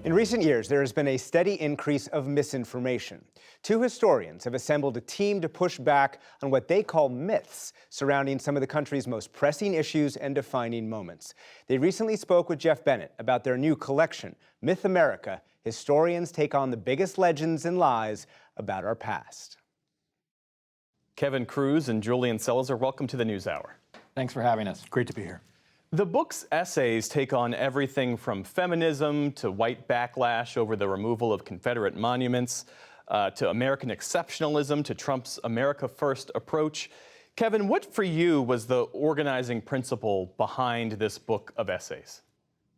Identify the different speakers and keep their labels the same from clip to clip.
Speaker 1: In recent years, there has been a steady increase of misinformation. Two historians have assembled a team to push back on what they call myths surrounding some of the country's most pressing issues and defining moments. They recently spoke with Jeff Bennett about their new collection, Myth America: Historians Take on the Biggest Legends and Lies About Our Past.
Speaker 2: Kevin Cruz and Julian Salazar, welcome to the NewsHour.
Speaker 3: Thanks for having us.
Speaker 4: Great to be here.
Speaker 2: The book's essays take on everything from feminism to white backlash over the removal of Confederate monuments, to American exceptionalism, to Trump's America First approach. Kevin, what for you was the organizing principle behind this book of essays?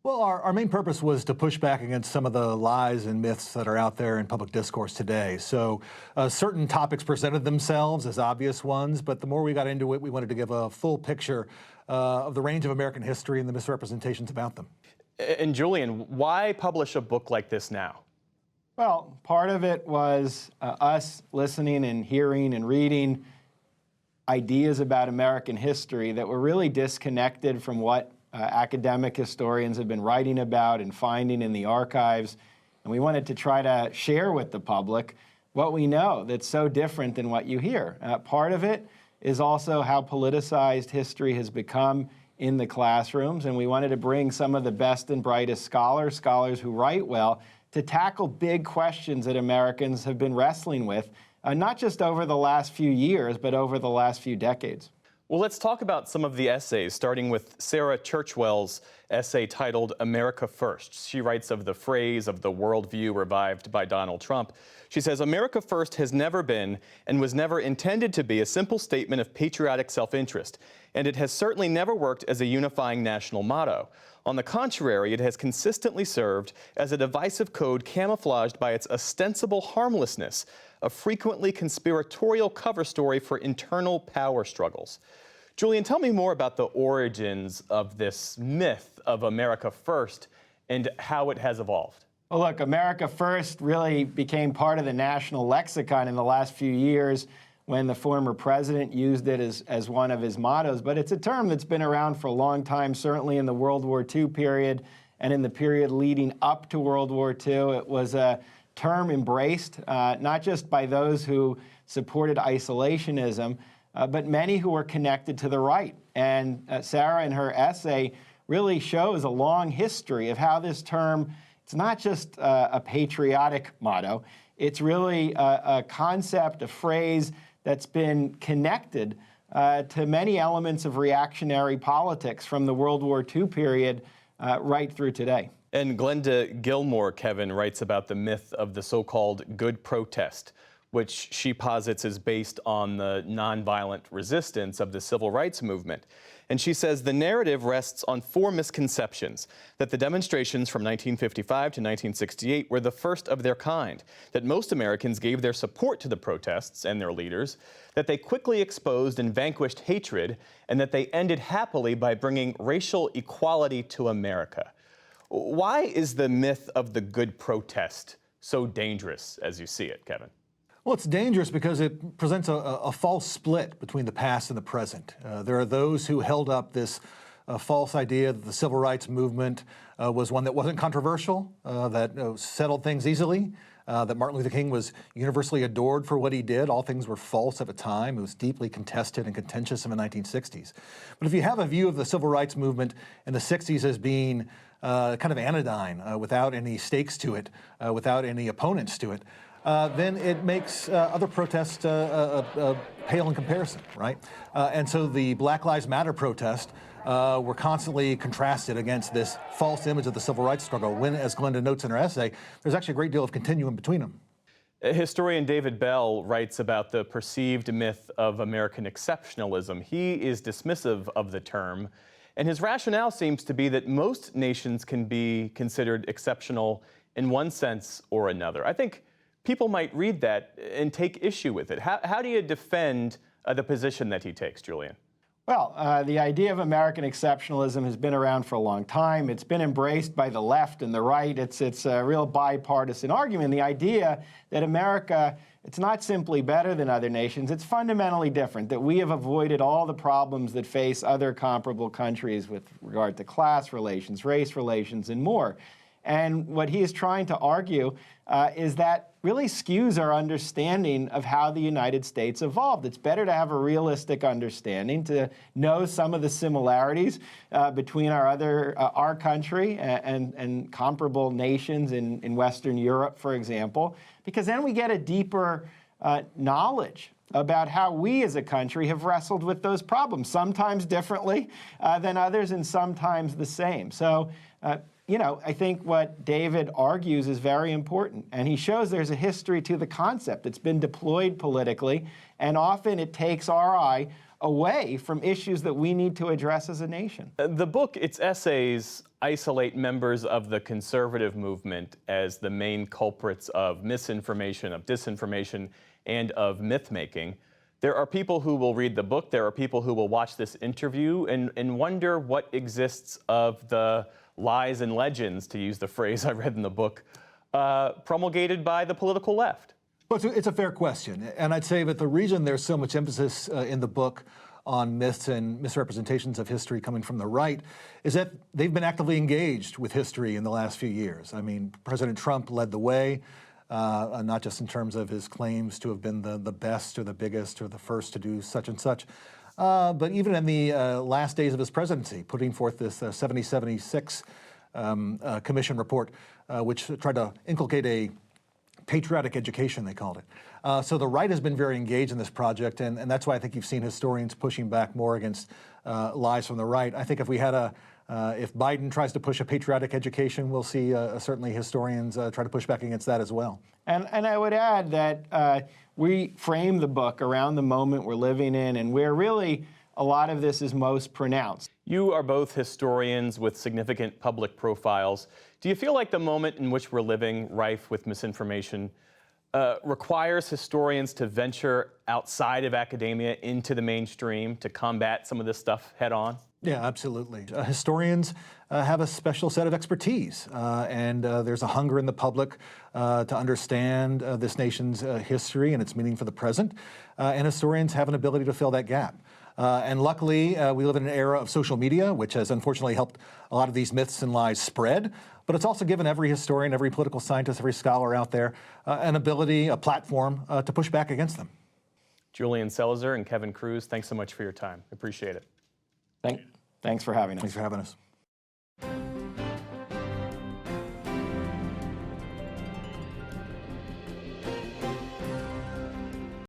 Speaker 4: Well, our main purpose was to push back against some of the lies and myths that are out there in public discourse today. So certain topics presented themselves as obvious ones, but the more we got into it, we wanted to give a full picture of the range of American history and the misrepresentations about them.
Speaker 2: And Julian, why publish a book like this now?
Speaker 3: Well, part of it was us listening and hearing and reading ideas about American history that were really disconnected from what academic historians have been writing about and finding in the archives. And we wanted to try to share with the public what we know that's so different than what you hear. Part of it is also how politicized history has become in the classrooms. And we wanted to bring some of the best and brightest scholars who write well, to tackle big questions that Americans have been wrestling with, not just over the last few years, but over the last few decades.
Speaker 2: Well, let's talk about some of the essays, starting with Sarah Churchwell's essay titled America First. She writes of the phrase of the worldview revived by Donald Trump. She says, America First has never been and was never intended to be a simple statement of patriotic self-interest, and it has certainly never worked as a unifying national motto. On the contrary, it has consistently served as a divisive code camouflaged by its ostensible harmlessness, a frequently conspiratorial cover story for internal power struggles. Julian, tell me more about the origins of this myth of America First and how it has evolved.
Speaker 3: Well, look, America First really became part of the national lexicon in the last few years when the former president used it as one of his mottos. But it's a term that's been around for a long time, certainly in the World War II period and in the period leading up to World War II. It was a term embraced not just by those who supported isolationism, but many who were connected to the right. And Sarah, in her essay, really shows a long history of how this term, it's not just a patriotic motto, it's really a concept, a phrase that's been connected to many elements of reactionary politics from the World War II period right through today.
Speaker 2: And Glenda Gilmore, Kevin, writes about the myth of the so-called good protest, which she posits is based on the nonviolent resistance of the civil rights movement. And she says the narrative rests on four misconceptions: that the demonstrations from 1955 to 1968 were the first of their kind, that most Americans gave their support to the protests and their leaders, that they quickly exposed and vanquished hatred, and that they ended happily by bringing racial equality to America. Why is the myth of the good protest so dangerous as you see it, Kevin?
Speaker 4: Well, it's dangerous because it presents a false split between the past and the present. There are those who held up this false idea that the civil rights movement was one that wasn't controversial, that settled things easily, that Martin Luther King was universally adored for what he did. All things were false at the time. It was deeply contested and contentious in the 1960s. But if you have a view of the civil rights movement in the 60s as being kind of anodyne, without any stakes to it, without any opponents to it, then it makes other protests pale in comparison, right? And so the Black Lives Matter protest were constantly contrasted against this false image of the civil rights struggle, when, as Glenda notes in her essay, there's actually a great deal of continuum between them.
Speaker 2: Historian David Bell writes about the perceived myth of American exceptionalism. He is dismissive of the term, and his rationale seems to be that most nations can be considered exceptional in one sense or another. I think people might read that and take issue with it. How do you defend the position that he takes, Julian?
Speaker 3: Well, the idea of American exceptionalism has been around for a long time. It's been embraced by the left and the right. It's a real bipartisan argument. The idea that America, it's not simply better than other nations, it's fundamentally different, that we have avoided all the problems that face other comparable countries with regard to class relations, race relations, and more. And what he is trying to argue is that really skews our understanding of how the United States evolved. It's better to have a realistic understanding, to know some of the similarities between our country and comparable nations in Western Europe, for example, because then we get a deeper knowledge about how we as a country have wrestled with those problems, sometimes differently than others and sometimes the same. So, you know, I think what David argues is very important, and he shows there's a history to the concept. It's been deployed politically, and often it takes our eye away from issues that we need to address as a nation.
Speaker 2: The book, its essays, isolate members of the conservative movement as the main culprits of misinformation, of disinformation, and of myth-making. There are people who will read the book, there are people who will watch this interview and wonder what exists of the lies and legends, to use the phrase I read in the book, promulgated by the political left.
Speaker 4: Well, it's a fair question. And I'd say that the reason there's so much emphasis in the book on myths and misrepresentations of history coming from the right is that they've been actively engaged with history in the last few years. I mean, President Trump led the way, not just in terms of his claims to have been the best or the biggest or the first to do such and such, but even in the last days of his presidency, putting forth this 7076 commission report, which tried to inculcate a patriotic education, they called it. So the right has been very engaged in this project, and that's why I think you've seen historians pushing back more against lies from the right. I think if we had if Biden tries to push a patriotic education, we'll see certainly historians try to push back against that as well.
Speaker 3: And I would add that we frame the book around the moment we're living in, and where really a lot of this is most pronounced.
Speaker 2: You are both historians with significant public profiles. Do you feel like the moment in which we're living, rife with misinformation, requires historians to venture outside of academia into the mainstream to combat some of this stuff head on?
Speaker 4: Yeah, absolutely. Historians have a special set of expertise, and there's a hunger in the public to understand this nation's history and its meaning for the present, and historians have an ability to fill that gap. And luckily, we live in an era of social media, which has unfortunately helped a lot of these myths and lies spread, but it's also given every historian, every political scientist, every scholar out there an ability, a platform to push back against them.
Speaker 2: Julian Salazar and Kevin Cruz, thanks so much for your time. Appreciate it.
Speaker 3: Thanks for having us.
Speaker 4: Thanks for having us.